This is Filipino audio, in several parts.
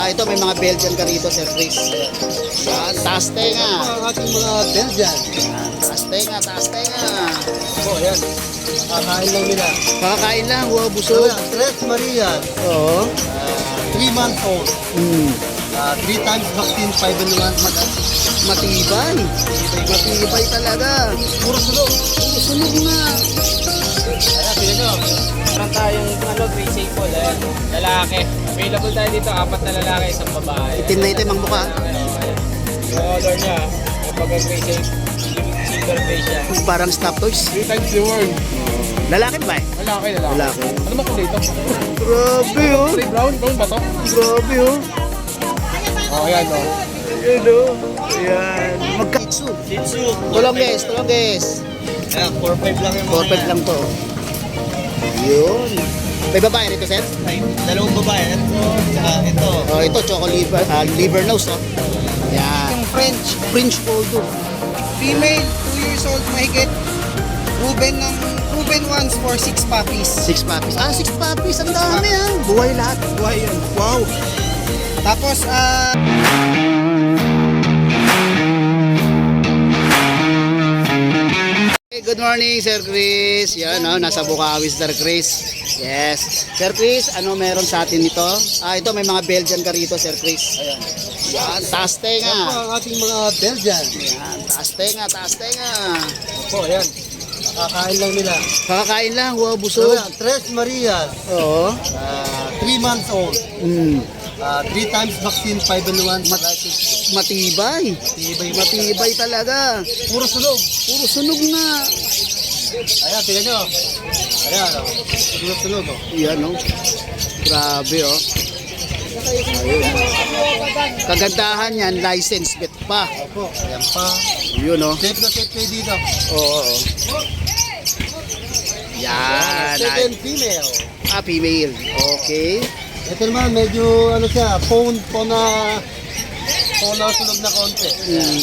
Ito may mga Belgian ka rito, Sir Chris. Yan, taas tenga. Ang ating mga Belgian. Yan, taas tenga, taas tenga. Oh, yan. Kakain lang nila. Kakakain lang, wow, busog. Tres Marias. Oo. 3 months old. 3 times vaccine, 5 in 1. Matibay. Matibay talaga. Puro sulog. Sunog na. Ayan, tingnan nyo. Meron tayong gray sable, ayan, lalaki. Available tayo dito, 4 na lalaki, isang babae. Itim na itim ang mukha. Yung color niya, kapag gray sable, silver face siya. Parang stop toys. 3 times the world. Lalaki ba eh? Lalaki. Lalaki. Ano ba kulay ito? Grabe oh. Brown ba to? Grabe oh. Oh, ayan o. Ayan oh. Ayan. Magka-Shih Tzu. Tulongges. Ayan, 4-5 lang yung mga 4-5 lang to. Yun. May babae rito, Sir? Ay, dalawang babae. Ito. Oh, ito, choco liver nose, oh. Yan. Yung French, French bulldog. female, 2 years old mahigit. Proven ones for 6 puppies. 6 puppies. 6 puppies. Ang dami, ah. Buhay lahat. Buhay yun. Wow. Tapos, Good morning, Sir Chris. Yan, oh, nasa Bukawi, Sir Chris. Yes. Sir Chris, ano meron sa atin ito? Ito may mga Belgian ka rito, Sir Chris. Ayan. Yan, taas Yan po tenga. ang ating mga Belgian. Yan, taas tenga, taas tenga. Opo, ayan. Kakain lang nila. Kakakain lang, wow, busog. Ayan, Tres Marias. Oo. 3 months old. 3 times vaccine, 5 in 1. Matibay. Matibay talaga. Puro sulog. Puro sunog na. Ayan, tingnan nyo. Ayan, oh. Sulog, oh. Yan, oh. Grabe, oh. Ayun. Kagandahan yan, license bet pa. Opo, ayan pa. Yun, oh. Safe na safe kayo dito. Oo, oo. Yan. Second female. Female. Okay. Ito naman, medyo, ano siya, phone na sunog na konti. Yan.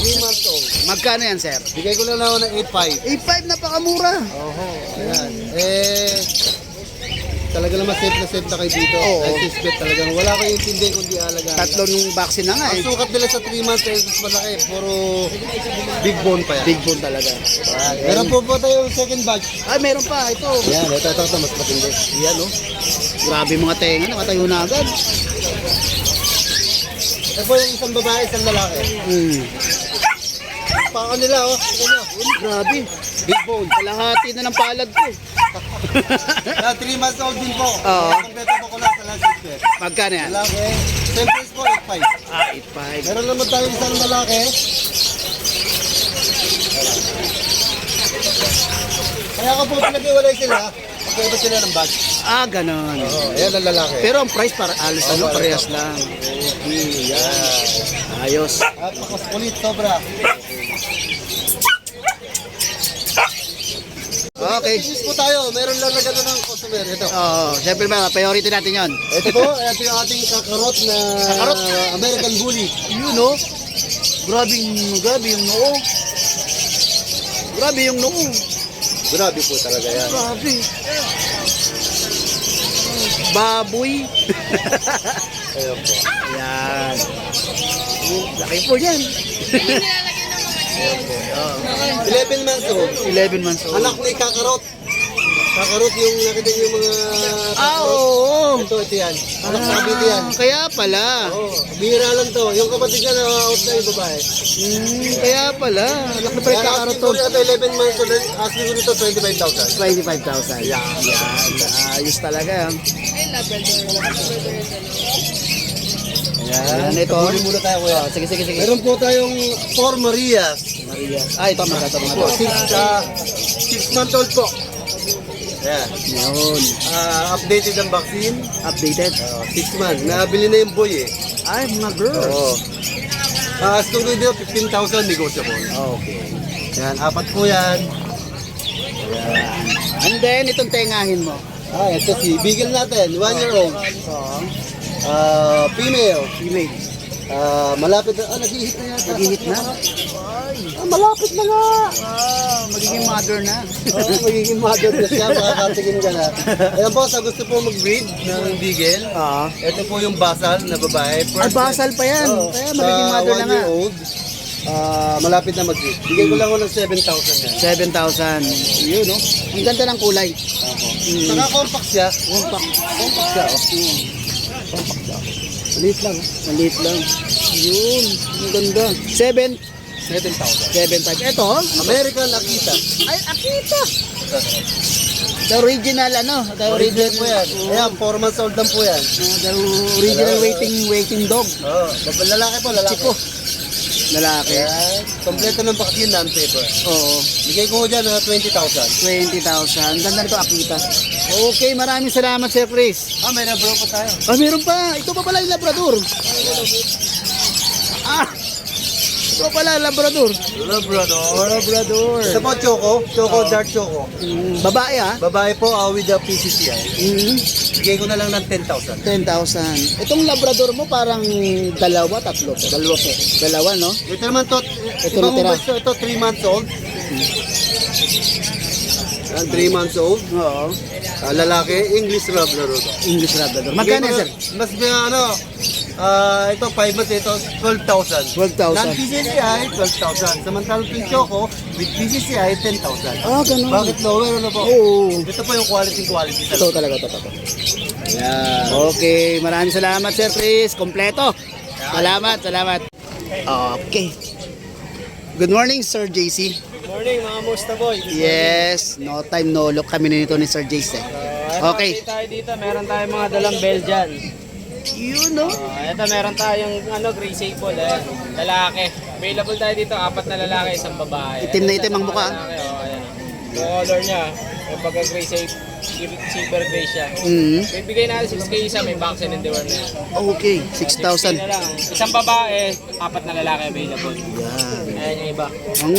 3 months old. Magkano yan, sir? Bigay ko lang ako ng 8.5. 8.5, napakamura. Oho, ayan. Talaga naman safe na kayo dito. Oo. License bet talagang wala kayong intindi kundi alagaan. Tatlo nung vaccine na nga, Ang eh. sukat nila sa 3 months ay mas malaki. Puro big bone pa yan. Big bone talaga. Meron po tayong second batch. Meron pa. Ito. Yan, ito, mas matindi. Yan, oh. Grabe mga tenga, nakatayo na agad. Ito po yung isang babae, isang lalaki. Paka nila, oh. Ito nyo. Grabe. Big bone. Kalahati na ng palad ko. 3 months old din po. Oo. Kompleto po ko lang sa license bet. Magkano yan? Lalaki, same price po, 8.5. 8.5. Meron naman tayong isang lalaki. Kaya ko po pinag-iwalay sila, magkaiba sila ng batch. Ganon. Oo, ayan ang lalaki. Pero ang price para alos ano, parehas lang. Okay, yan. Ayos. At makaskulit, sobra. Okay. Business po tayo, meron lang na gano'n ng customer. Ito. Siyempre ba, priority natin yon. Ito po, ito yung ating kakarot na American Bully. Yun, oh. Grabe yung noo. Grabe yung noo. Grabe po talaga yan. Grabe. Baboy. Ayun po. Yan. Laki po yan. 11 months old. 11 months old. Anak ni kakarot. Kakarot yung nakita niyo yung mga... Oo. Ito yan. Anak sa kabiti yan. Kaya pala. Oo, bihira lang to. Yung kapatid niya na out na yung babae. Kaya pala. Laki pa yung kakarot to. Ito 11 months old. Asking ko nito 25,000. 25,000. Yan. Ayos talaga yan. Yan. Ito. Huli muna tayo kuya. Sige. Meron po tayong 4 Marias. Maria. Ito mga ito. Po, 6 months old po. Ayan. Yun. Updated ang vaccine. Updated. 6 months. Nabili na yung boy eh. Ay, mga girls. Oo. Asking ko dito 15,000 negotiable. Okay. Yan, 4 po yan. And then, itong tengahin mo. Ito si Beagle natin, 1 year old. So, Female. female. Malapit na, nag-hit na yata. Nag-hit na? malapit na nga. Magiging mother na. Magiging mother na siya, makakatingin ka na. Ayan po, sa gusto po mag-breed ng Beagle, ito po yung basal na babae. Ay, basal pa yan. Kaya magiging mother na nga. 1 year old, malapit na mag-breed. Bigay ko lang ko ng 7,000 yan. 7,000. Yun, no? Ang ganda ng kulay. Saka compact siya. Compact siya. Compact siya. Maliit lang. Maliit lang. Yun. Ang ganda. 7,000. 7,000. 7,500. Ito, American Akita. ay, Akita. The original, ano? The Original original po yan. Ayan, 4 months old lang po yan. The original waiting dog. Oo, lalaki po, lalaki. Chico. Lalaki. Ayan, kompleto ng vaccine, non-paper. Oo. Bigay ko dyan na 20,000. 20,000. Ganda nito, Akita. Okay, maraming salamat, Sir Chris. May nabro pa tayo. Ah, meron pa. Ito pa pala yung Labrador. Ah! Ito pala, Labrador. Labrador. Ito po, Choco, dark Choco. Babae, ah. Babae po, with the PCCI. Bigay ko na lang ng 10,000. 10,000. Itong Labrador mo parang dalawa, tatlo. Dalawa po. Dalawa, no? Ito naman to, Ito ibang natira. ubas to, ito 3 months old. 3 months old. Oo. Lalaki, English Labrador. English Labrador. Magkano, Bigay ko sir? na- Mas ito 5 months, ito 12,000. 12,000. Non-PCCI, 12,000. Samantalang yung Choco, with PCCI, 10,000. Ah, ganun. Bakit lower? Ano po? Oo. Ito po yung quality Ito talaga, ito. Yeah. Okay, maraming salamat, Sir Chris. Kompleto. Salamat. Okay. Good morning, Sir JC. Morning mga Musta Boy. Yes, no time, no look kami nito ni Sir JC. Okay. Tayo dito, meron tayong mga dalang Belgian. Yun, no? Ito meron tayong Gray Sable, lalaki. Available tayo dito, 4 na lalaki, 1 babae. Itim na itim ang mukha. Ayan. Yung color niya, yung pagka Gray Sable, silver gray siya. Bibigay natin 6K isa, may vaccine and deworm na yan. Okay, 6K 6,000. na lang. 1 babae, 4 na lalaki available. Yan. Ayan yung iba. Ang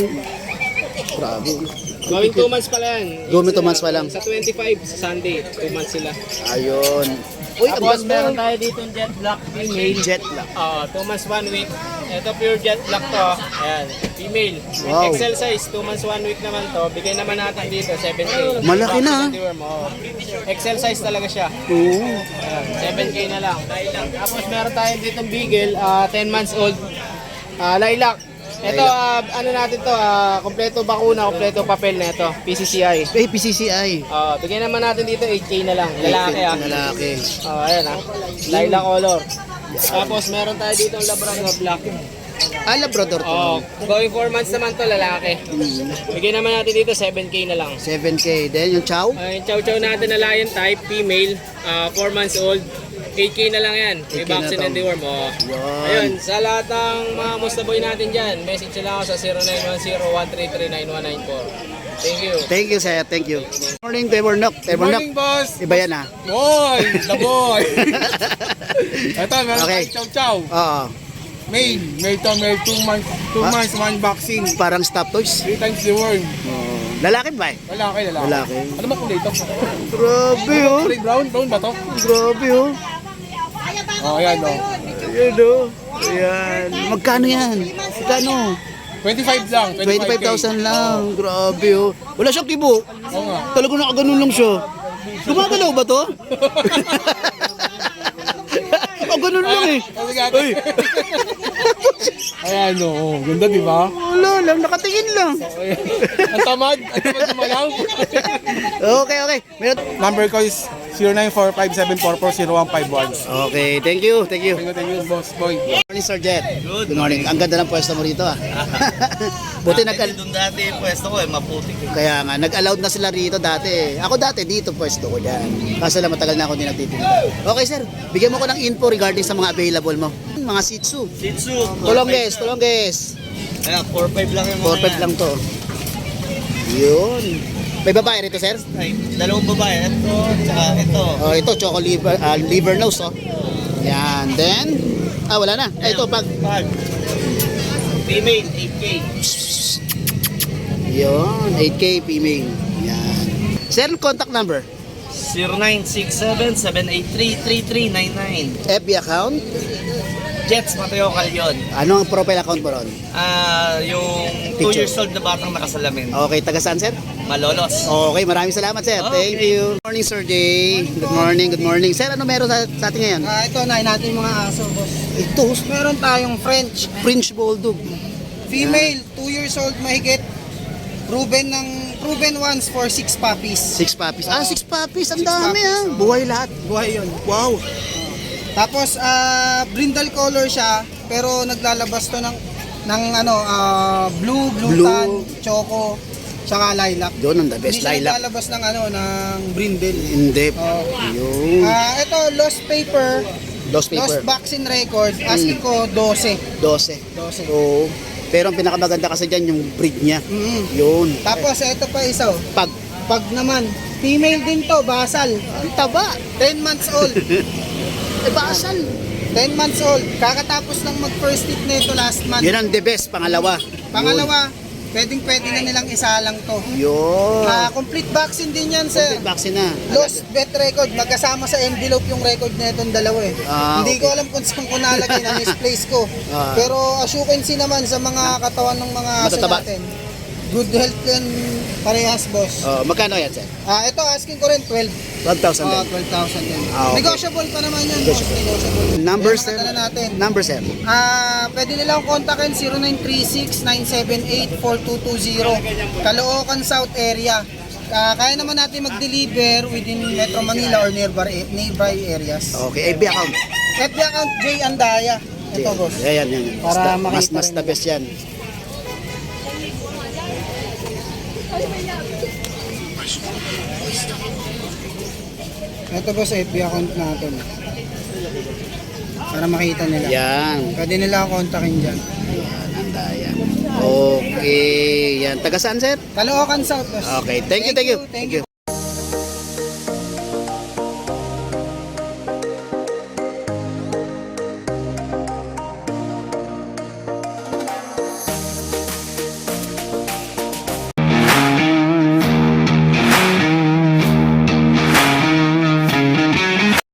grabe. Gawing 2 months pala yan. Gawing 2 months pa lang. Sa 25, sa Sunday, 2 months sila. Ayun. Uy, ang Tapos ganda. meron tayo dito jet black female. Jet black. 2 months 1 week. Ito pure jet black to. Ayan, female. Wow. XL size, 2 months 1 week naman to. Bigay naman natin dito, 7K. Malaki na. XL size talaga siya. Oo. Ayan, 7K na lang. Tapos meron tayo dito Beagle, 10 months old. Lilac. Ito, ano natin to, kompleto bakuna, kompleto papel na ito, PCCI. Eh, PCCI. Bigyan naman natin dito 8K na lang, lalaki Lalaki. Ayan lilac color. Tapos meron tayo dito ang Labrador black. Ah, Labrador to. Going 4 months naman to, lalaki. Bigyan naman natin dito 7K na lang. 7K. Then yung chow? Yung chow-chow natin na lion type, female, 4 months old. 8K na lang yan. 8K May na vaccine to. and deworm. Ayun, sa lahat ng mga mustaboy natin dyan, message nila ako sa 0910-133-9194. Thank you. Thank you, sir. Thank you. Morning, Trevor Nook. Trevor Nook. Morning, boss! Iba yan, ah. Boy! The boy! Ito, meron Okay. tayong chow-chow. Oo. May 2 months, 2 months, 1 vaccine. Parang stop toys. 3 times the worm. Lalaki ba eh? Lalaki. Lalaki. Ano ba kulay ito? Grabe, oh. Kulay brown? Brown ba to? Grabe, oh. Oh, ayan o. Ayan, oh. Ayan. Magkano yan? Magkano? 25 lang. 25,000 lang. Grabe, oh. Wala siyang kibo. Oo nga. Talagang nakaganon lang siya. Gumagalaw ba to? Oh, ganun lang eh. Oh, sige, ate. Ayan o. Ganda, di ba? Wala lang, nakatingin lang. Ang tamad. Ang tamad gumalaw. Okay. Meron. Number ko is 0945-744-0151. Okay, thank you. Thank you, boss boy. Good morning, Sir Jet. Good morning. Ang ganda ng pwesto mo rito, ah. Buti Doon dati yung pwesto ko maputi. Kaya nga, nag-allowed na sila rito dati. Ako dati, dito pwesto ko dyan. Kaso lang matagal na ako hindi nagtitinda. Okay, sir. Bigyan mo ko ng info regarding sa mga available mo. Mga Shih Tzu. Shih Tzu. Tulongges. Ayan, 4-5 lang yung 4-5 lang to. Yun. May babae rito, sir? Ay, dalawang babae. Ito, tsaka ito. Oh, ito, choco liver nose, oh. Yan. Then, wala na. Ito, pag... Pag. Female, 8K. Yun, 8K female. Yan. Sir, contact number. 0967-783-3399. FB account. Jets Mateo Calyon. Ano ang profile account mo ron? Yung 2 Picture. years old na batang nakasalamin. Okay, taga saan, sir? Malolos. Okay, maraming salamat, sir. Thank you. Good morning, Sir Jay. Good morning. Sir, ano meron sa atin ngayon? Ito, nahin natin yung mga aso, boss. Ito, Meron tayong French. French Bulldog. Female, 2 years old mahigit. Proven ones for 6 puppies. 6 puppies. 6 puppies. Ang Six dami, puppies, ah. Buhay lahat. Buhay yun. Wow. Tapos, brindle color siya, pero naglalabas to ng blue Blue. tan, choco, tsaka lilac. Doon ang the best. Hindi siya Lilac. naglalabas ng brindle. Hindi. Oh. Yun. Ito, lost paper, Lost paper. lost vaccine record, asking ko 12. 12. 12. Oo. Pero ang pinakamaganda kasi dyan yung breed niya. Mm. Yun. Tapos, ito pa isa. Pag Pag naman, female din to, basal. ang taba. 10 months old. Basal. 10 months old. Kakatapos lang mag-first hit nito last month. Yun ang the best. Pangalawa. Pangalawa, pwede na nilang isa lang to. Yun. Complete vaccine din yan, sir. Vaccine na. Lost vet record, magkasama sa envelope yung record na itong dalawa eh. Hindi ko Okay. alam kung saan ko nalagay, na misplace ko. Pero as you can see naman sa mga katawan ng mga aso Matataba. natin, good health yan parehas, boss. Magkano yan, sir? Ito asking ko rin 12. 12,000 din. 12,000 din. Okay. Negotiable pa naman yan, boss. Negotiable. Number, Yan ang sir? nadala natin. Number, sir? Pwede nilang kontakin 0936-978-4220 Caloocan South area. Kaya naman natin mag-deliver within Metro Manila or nearby areas. Okay. FB account. FB account J Andaya. Ito, boss. Yan. Para Mas makita rin the nila. best yan. Ito, boss, FB account natin. Para makita nila. Yan. Pwede nila ako kontakin dyan. Andaya. Okay. Yan. Taga saan, sir? Caloocan South, boss. Okay. Thank you. Thank you.